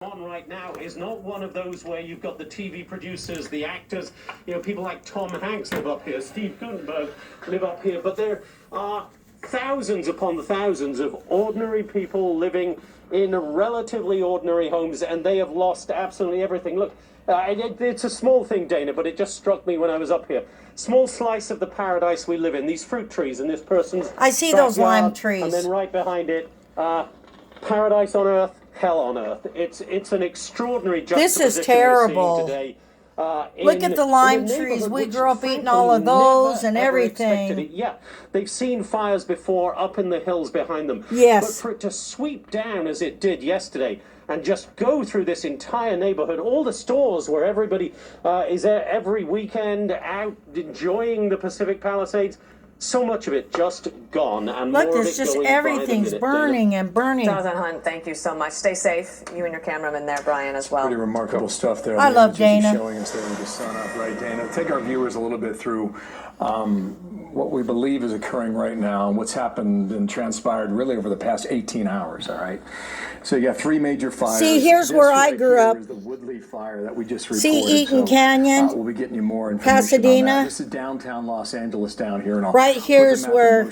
On right now is not one of those where you've got the TV producers, the actors, people like Tom Hanks live up here, Steve Guttenberg live up here, but there are thousands upon the thousands of ordinary people living in relatively ordinary homes, and they have lost absolutely everything. Look, it's a small thing, Dana, but it just struck me when I was up here. Small slice of the paradise we live in, these fruit trees in this person's I see those lime trees. And then right behind it, paradise on earth, hell on earth. It's an extraordinary juxtaposition. This is terrible. Today. Look at the lime trees. We grew up eating all of those and everything. Yeah, they've seen fires before up in the hills behind them. Yes. But for it to sweep down as it did yesterday and just go through this entire neighborhood, all the stores where everybody is every weekend out enjoying the Pacific Palisades, so much of it just gone, and look, more it's of it just going everything's burning and burning. Jonathan Hunt, thank you so much. Stay safe. You and your cameraman there, Brian, as well. Pretty remarkable stuff there. I love Dana. Showing us there with the sun up, right, Dana? Take our viewers a little bit through what we believe is occurring right now and what's happened and transpired really over the past 18 hours, all right? So you got three major fires. See, here's where I grew up. Is the Woodley fire that we just reported. See Eaton Canyon. We'll be getting you more information Pasadena. on that. This is downtown Los Angeles down here. And right here's where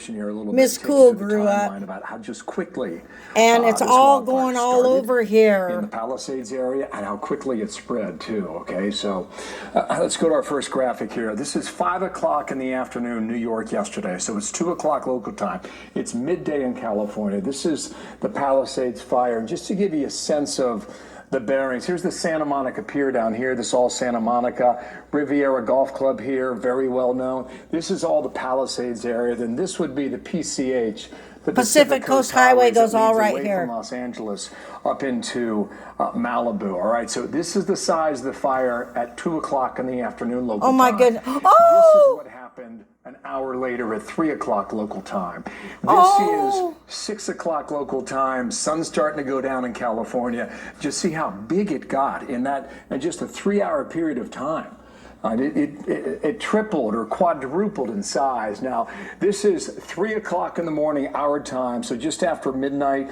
Miss Cool grew up. About how just quickly, and it's all going all over here. In the Palisades area, and how quickly it spread, too, okay? So let's go to our first graphic here. This is 5 o'clock in the afternoon, New York, yesterday. So it's 2 o'clock local time. It's midday in California. This is the Palisades fire. And just to give you a sense of the bearings, here's the Santa Monica Pier down here. This is all Santa Monica. Riviera Golf Club here, very well known. This is all the Palisades area. Then this would be the PCH. The Pacific Coast Highway goes all right here. From Los Angeles up into Malibu. All right, so this is the size of the fire at 2 o'clock in the afternoon local time. Oh my goodness! This is what happened an hour later at 3 o'clock local time. This is 6 o'clock local time. Sun's starting to go down in California. Just see how big it got in just a 3-hour period of time. It tripled or quadrupled in size. Now, this is 3 o'clock in the morning, our time, so just after midnight.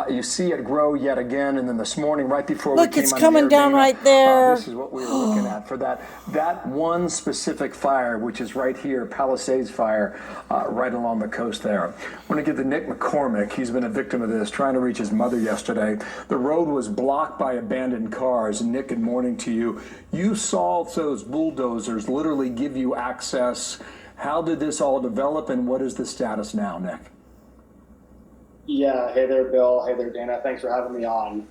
You see it grow yet again, and then this morning, right before we came on the air, look, it's coming down right there. This is what we were looking at for that one specific fire, which is right here, Palisades fire, right along the coast there. I want to give to Nick McCormick. He's been a victim of this, trying to reach his mother yesterday. The road was blocked by abandoned cars. Nick, good morning to you. You saw those bulldozers literally give you access. How did this all develop, and what is the status now, Nick? Yeah, hey there, Bill. Hey there, Dana. Thanks for having me on.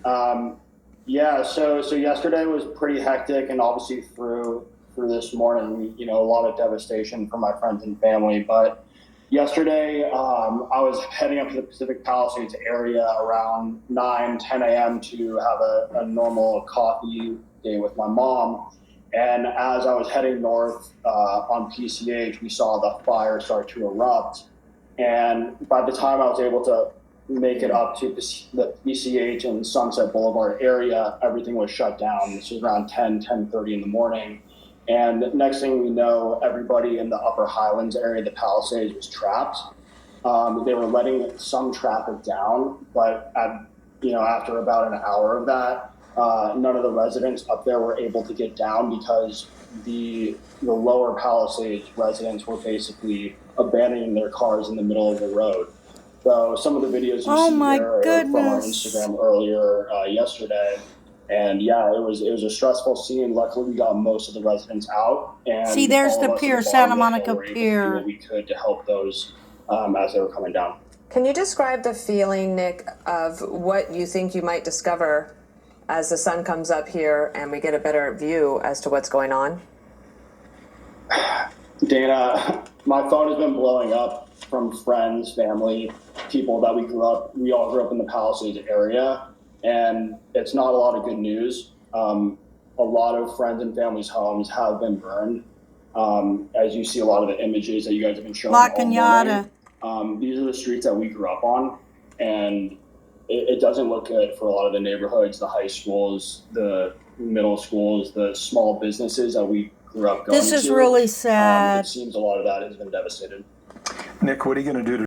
So yesterday was pretty hectic, and obviously through this morning, a lot of devastation for my friends and family. But yesterday, I was heading up to the Pacific Palisades area around 9-10 a.m. to have a normal coffee day with my mom. And as I was heading north on PCH, we saw the fire start to erupt. And by the time I was able to make it up to the PCH and Sunset Boulevard area, everything was shut down. This was around 10:30 in the morning. And next thing we know, everybody in the Upper Highlands area, the Palisades, was trapped. They were letting some traffic down, but after about an hour of that, none of the residents up there were able to get down because the lower Palisades residents were basically abandoning their cars in the middle of the road. So some of the videos you see there are from our Instagram earlier yesterday. And yeah, it was a stressful scene. Luckily, we got most of the residents out. And see, there's the pier, Santa Monica Pier. Do what we could to help those as they were coming down. Can you describe the feeling, Nick, of what you think you might discover as the sun comes up here and we get a better view as to what's going on? Dana, my phone has been blowing up from friends, family, people that we all grew up in the Palisades area, and it's not a lot of good news. A lot of friends and families' homes have been burned. As you see a lot of the images that you guys have been showing. La Cañada. These are the streets that we grew up on, and it doesn't look good for a lot of the neighborhoods, the high schools, the middle schools, the small businesses that we grew up going to. This is really sad. It seems a lot of that has been devastated. Nick, what are you going to do to